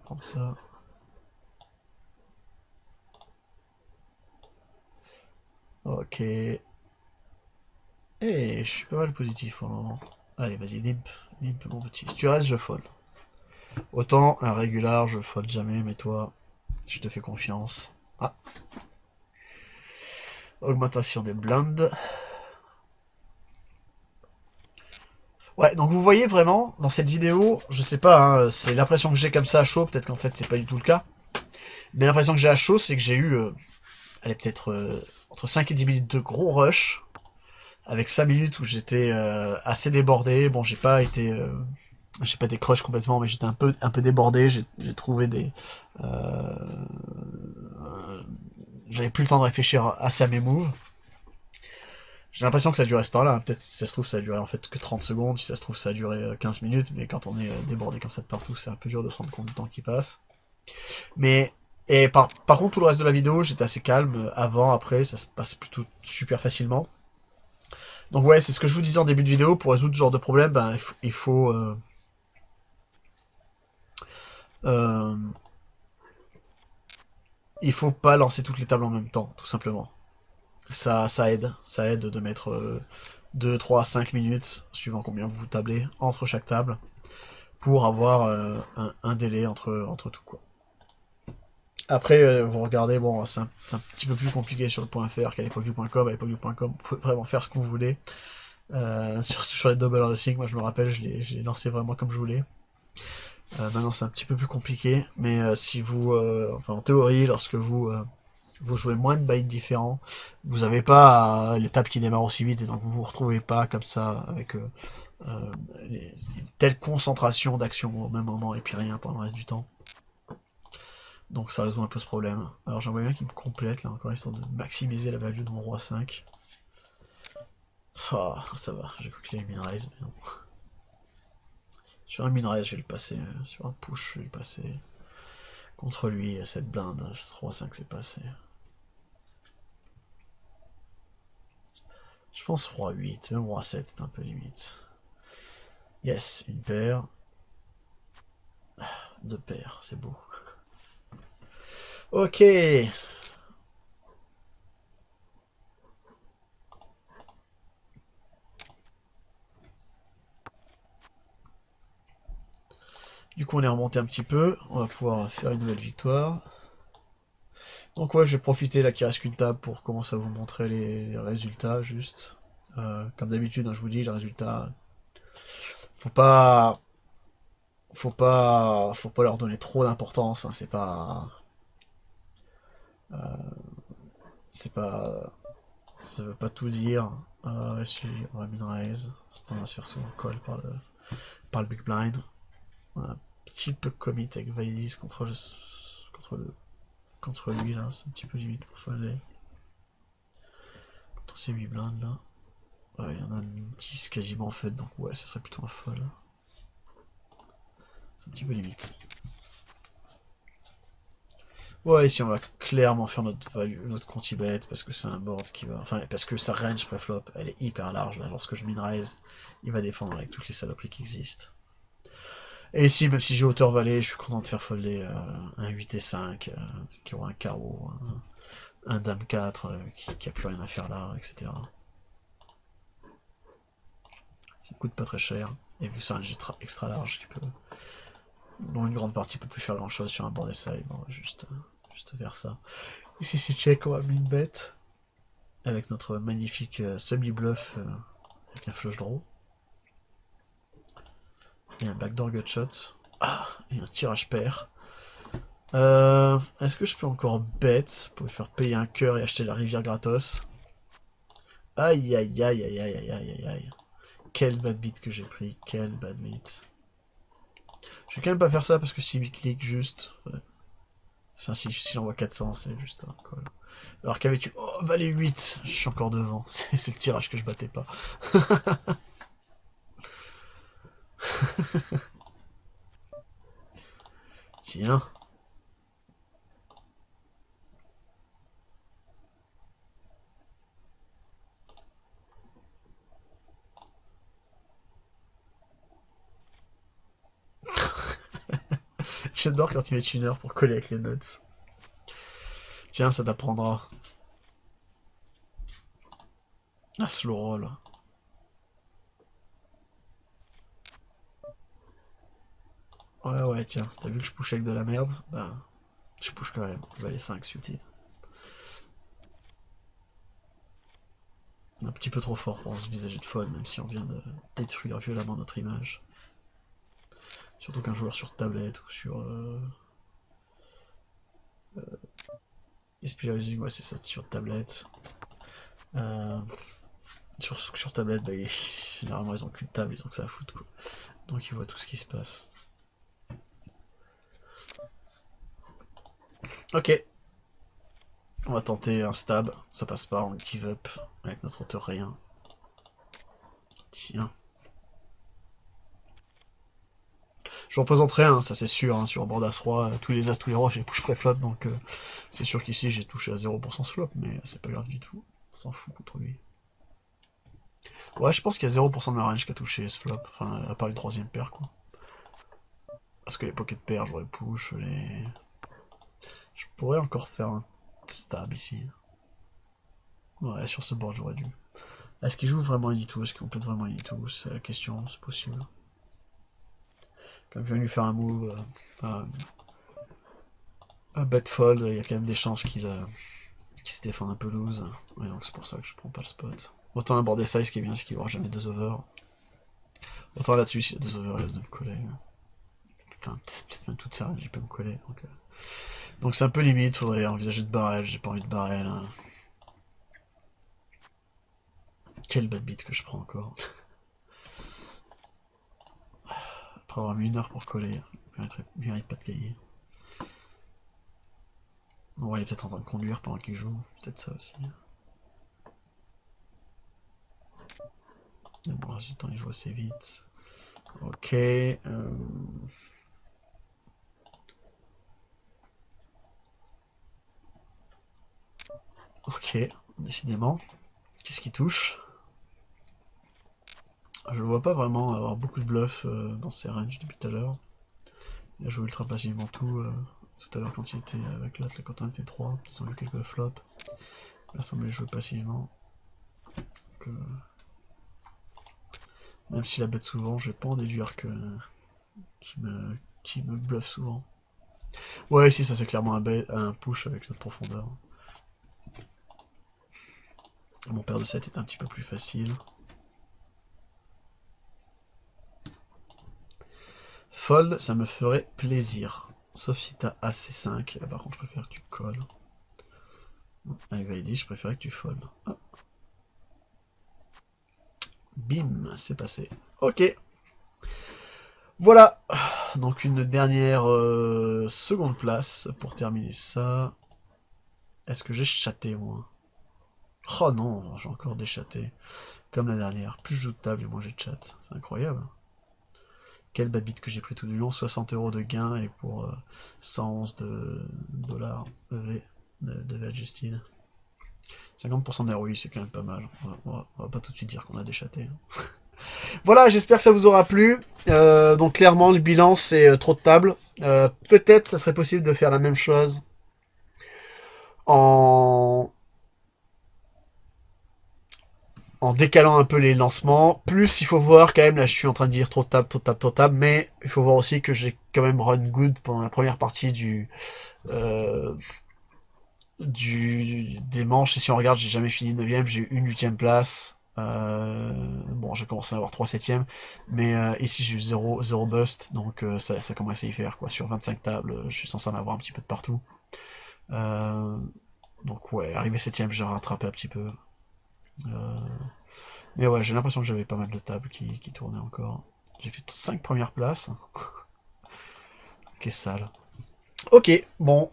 prendre ça. Ok. Et je suis pas mal positif pour le moment. Allez, vas-y, limp mon petit. Si tu restes, je fold. Autant un régular, je fold jamais, mais toi, je te fais confiance. Ah, augmentation des blindes. Ouais, donc vous voyez vraiment, dans cette vidéo, je sais pas, hein, c'est l'impression que j'ai comme ça à chaud, peut-être qu'en fait c'est pas du tout le cas. Mais l'impression que j'ai à chaud, c'est que j'ai eu, allez, peut-être entre 5 et 10 minutes de gros rush, avec 5 minutes où j'étais assez débordé. Bon, j'ai pas été crush complètement, mais j'étais un peu débordé. J'ai trouvé euh, j'avais plus le temps de réfléchir assez à mes moves. J'ai l'impression que ça a duré ce temps-là, hein. Peut-être si ça se trouve ça a duré en fait que 30 secondes, si ça se trouve ça a duré 15 minutes, mais quand on est débordé comme ça de partout, c'est un peu dur de se rendre compte du temps qui passe. Mais et par contre tout le reste de la vidéo, j'étais assez calme avant, après, ça se passe plutôt super facilement. Donc ouais, c'est ce que je vous disais en début de vidéo, pour résoudre ce genre de problème, ben, euh, il faut pas lancer toutes les tables en même temps, tout simplement. Ça aide de mettre 2, 3, 5 minutes, suivant combien vous tablez, entre chaque table, pour avoir un délai entre tout, quoi. Après, vous regardez, bon, c'est un petit peu plus compliqué sur le .fr qu'à l'époque du .com. À l'époque du .com, vous pouvez vraiment faire ce que vous voulez. Surtout sur les double undersing, moi je me rappelle, je l'ai lancé vraiment comme je voulais. Maintenant c'est un petit peu plus compliqué, mais si vous, enfin en théorie, lorsque vous jouez moins de bytes différents, vous n'avez pas les tables qui démarrent aussi vite, et donc vous vous retrouvez pas comme ça avec euh, une telle concentration d'action au même moment et puis rien pendant le reste du temps. Donc ça résout un peu ce problème. Alors j'aimerais bien qu'il me complète là encore histoire de maximiser la value de mon roi 5. Ah, ça va, j'ai cru qu'il allait min-raise, mais non. Sur un min-raise, je vais le passer. Sur un push, je vais le passer. Contre lui, cette blinde, ce roi 5 c'est passé. Je pense roi 8, même roi 7 c'est un peu limite. Yes, une paire. Deux paires, c'est beau. Ok. Du coup on est remonté un petit peu. On va pouvoir faire une nouvelle victoire. Donc ouais, je vais profiter là qu'il reste qu'une table pour commencer à vous montrer les résultats juste. Comme d'habitude, hein, je vous dis, les résultats, faut pas, faut pas leur donner trop d'importance. Hein, c'est pas, ça veut pas tout dire. Ici, on va min-raise. C'est un va se faire souvent call par le big blind. On a un petit peu commit avec Validis contre lui là, c'est un petit peu limite pour folder. sur ces 8 blindes là. Ouais, il y en a 10 quasiment en fait, donc ouais, ça serait plutôt un fold. C'est un petit peu limite. Ouais, ici on va clairement faire notre value, notre conti-bet parce que c'est un board qui va. Enfin, parce que sa range pré-flop, elle est hyper large là. Lorsque je min raise, il va défendre avec toutes les saloperies qui existent. Et ici, même si j'ai hauteur valet, je suis content de faire folder un 8 et 5 qui aura un carreau, un dame 4 qui a plus rien à faire là, etc. Ça coûte pas très cher. Et vu que c'est un jet extra large qui peut. Dont une grande partie peut plus faire grand chose sur un board side, bon, juste vers ça. Ici c'est check, on va min bet avec notre magnifique semi-bluff avec un flush draw. Et un backdoor gutshot. Ah, et un tirage pair. Est-ce que je peux encore bet pour lui faire payer un cœur et acheter la rivière gratos? Aïe aïe aïe aïe aïe aïe aïe aïe aïe. Quel bad beat que j'ai pris, quel bad beat. Je vais quand même pas faire ça parce que s'il me clique juste... Ouais. Enfin, si j'envoie 400, c'est juste un call. Alors qu'avais-tu... Oh, valet 8. Je suis encore devant. C'est le tirage que je battais pas. Tiens. J'adore quand tu mets une heure pour coller avec les notes. Tiens, ça t'apprendra. Un slow roll. Ouais, ouais, tiens. T'as vu que je push avec de la merde? Bah, je push quand même. Valet 5 suited. Un petit peu trop fort pour se visager de folle, même si on vient de détruire violemment notre image. Surtout qu'un joueur sur tablette ou sur... Espionaging, ouais, c'est ça, sur tablette. Sur tablette, bah, généralement, ils ont qu'une table, ils ont que ça à foutre, quoi. Donc, ils voient tout ce qui se passe. Ok. On va tenter un stab. Ça passe pas, on give up avec notre hauteur rien. Tiens. Je représenterai un, ça c'est sûr, hein, sur un board as-roi, tous les as, tous les rois, j'ai push pré-flop, donc c'est sûr qu'ici j'ai touché à 0% flop, mais c'est pas grave du tout. On s'en fout contre lui. Ouais, je pense qu'il y a 0% de ma range qui a touché ce flop, enfin, à part une troisième paire, quoi. Parce que les pocket pairs, j'aurais push, les... Je pourrais encore faire un stab ici. Ouais, sur ce board, j'aurais dû. Est-ce qu'il joue vraiment Editou? Est-ce qu'il complète vraiment Editou? C'est la question, c'est possible. Comme je viens de lui faire un move, un bet fold, il y a quand même des chances qu'il se défende un peu loose. Ouais, donc c'est pour ça que je prends pas le spot. Autant un board size qui est bien, c'est qu'il aura jamais 2 over. Autant là-dessus, s'il y a 2 over, il reste de me coller. Enfin, peut-être même toute sa range, il peut me coller. Donc c'est un peu limite, faudrait envisager de barrel, j'ai pas envie de barrel. Hein. Quel bad beat que je prends encore. Après avoir mis 1 heure pour coller, il mérite pas de payer. Bon, il est peut-être en train de conduire pendant qu'il joue, peut-être ça aussi. Mais bon, le reste du temps, il joue assez vite. Ok. Ok, décidément. Qu'est-ce qui touche? Je le vois pas vraiment avoir beaucoup de bluff dans ses ranges depuis tout à l'heure. Il a joué ultra passivement tout à l'heure quand il était avec l'autre, quand on était 3, il semblait quelques flops. Il a semblé jouer passivement. Donc, même s'il a bet souvent, je vais pas en déduire qu'il me bluffe souvent. Ouais, ici ça c'est clairement un push avec notre profondeur. Mon paire de 7 est un petit peu plus facile. Fold, ça me ferait plaisir. Sauf si t'as AC5. Là, par contre, je préfère que tu colles. Avec Vaidi, je préfère que tu fold. Ah. Bim, c'est passé. Ok. Voilà. Donc une dernière seconde place pour terminer ça. Est-ce que j'ai chaté, moi? Oh non, j'ai encore déchatté. Comme la dernière. Plus je joue de table et moins j'ai de chat. C'est incroyable. Quel bad beat que j'ai pris tout du long. 60 € de gain et pour 111 dollars de V Justine. 50% d'ROI, c'est quand même pas mal. On va pas tout de suite dire qu'on a déchaté. Voilà, j'espère que ça vous aura plu. Donc clairement, le bilan, c'est trop de tables. Peut-être ça serait possible de faire la même chose en décalant un peu les lancements. Plus, il faut voir quand même, là je suis en train de dire trop de table, trop de table, trop de table, mais il faut voir aussi que j'ai quand même run good pendant la première partie euh, des manches. Et si on regarde, j'ai jamais fini 9ème, j'ai eu une 8ème place. Bon, j'ai commencé à avoir 3 7ème, mais ici j'ai eu 0 bust, donc ça commence à y faire, quoi. Sur 25 tables, je suis censé en avoir un petit peu de partout. Euh, donc ouais, arrivé 7ème, j'ai rattrapé un petit peu. Euh, mais ouais, j'ai l'impression que j'avais pas mal de tables qui tournaient encore. J'ai fait 5 premières places. Qu'est sale. Ok, bon,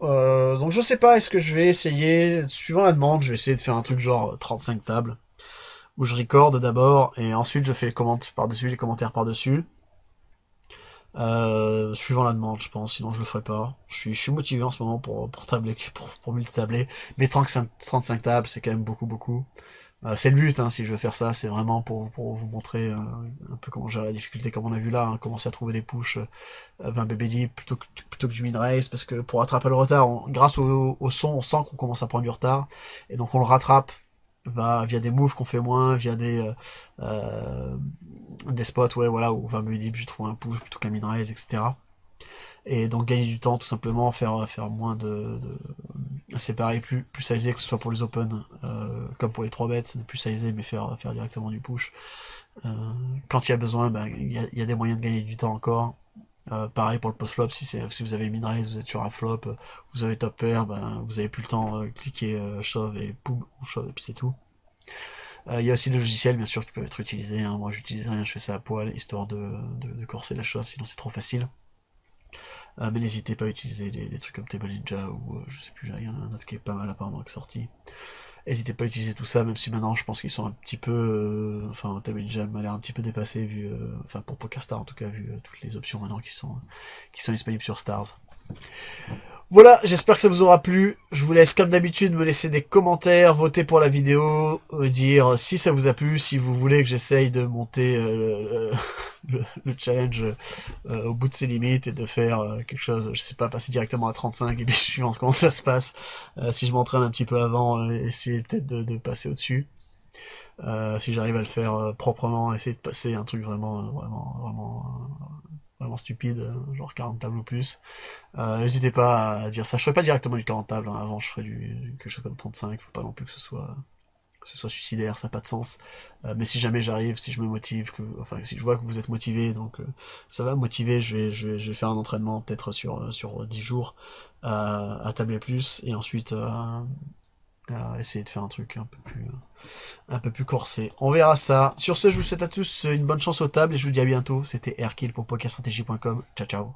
donc je sais pas, est-ce que je vais essayer, suivant la demande, je vais essayer de faire un truc genre 35 tables, où je recorde d'abord, et ensuite je fais les commentaires par-dessus, les commentaires par-dessus. Suivant la demande, je pense, sinon je le ferai pas. Je suis motivé en ce moment pour tabler, pour multitabler, mais 35 tables, c'est quand même beaucoup, beaucoup. C'est le but, hein, si je veux faire ça, c'est vraiment pour vous montrer un peu comment gérer la difficulté, comme on a vu là, hein, commencer à trouver des pushs 20 BBD plutôt que du min race, parce que pour rattraper le retard, grâce au son, on sent qu'on commence à prendre du retard, et donc on le rattrape via des moves qu'on fait moins, via des spots, ouais, voilà, où 20 BBD, puis je trouve un push plutôt qu'un min race, etc. Et donc gagner du temps, tout simplement, faire moins c'est pareil, plus sizé, que ce soit pour les open, comme pour les 3 bêtes, plus sizé, mais faire directement du push. Quand il y a besoin, ben, y a des moyens de gagner du temps encore. Pareil pour le post-flop, si vous avez min raise, vous êtes sur un flop, vous avez top pair, ben, vous avez plus le temps, cliquer shove et poum, ou shove, et puis c'est tout. Il y a aussi des logiciels, bien sûr, qui peuvent être utilisés, hein. Moi, j'utilise rien, je fais ça à poil, histoire de corser la chose, sinon c'est trop facile. Mais n'hésitez pas à utiliser des trucs comme Table Ninja ou je sais plus, il y en a un autre qui est pas mal apparemment qui est sorti. N'hésitez pas à utiliser tout ça, même si maintenant je pense qu'ils sont un petit peu, enfin Table Ninja m'a l'air un petit peu dépassé vu, enfin pour PokerStars en tout cas vu toutes les options maintenant qui sont disponibles sur Stars. Voilà, j'espère que ça vous aura plu. Je vous laisse comme d'habitude me laisser des commentaires, voter pour la vidéo, dire si ça vous a plu, si vous voulez que j'essaye de monter le challenge au bout de ses limites et de faire quelque chose, je sais pas, passer directement à 35 et puis suivant comment ça se passe, si je m'entraîne un petit peu avant, essayer peut-être de passer au-dessus. Si j'arrive à le faire proprement, essayer de passer un truc vraiment stupide, genre 40 tables ou plus. N'hésitez pas à dire ça. Je ferai pas directement du 40 tables, hein. Avant je ferai quelque chose comme 35, faut pas non plus que ce soit suicidaire, ça n'a pas de sens. Mais si jamais j'arrive, si je me motive, enfin si je vois que vous êtes motivé, donc ça va me motiver, je vais faire un entraînement peut-être sur 10 jours à tabler plus, et ensuite à essayer de faire un truc un peu plus corsé. On verra ça. Sur ce, je vous souhaite à tous une bonne chance aux tables et je vous dis à bientôt. C'était Airkill pour pokerstrategy.com. Ciao ciao.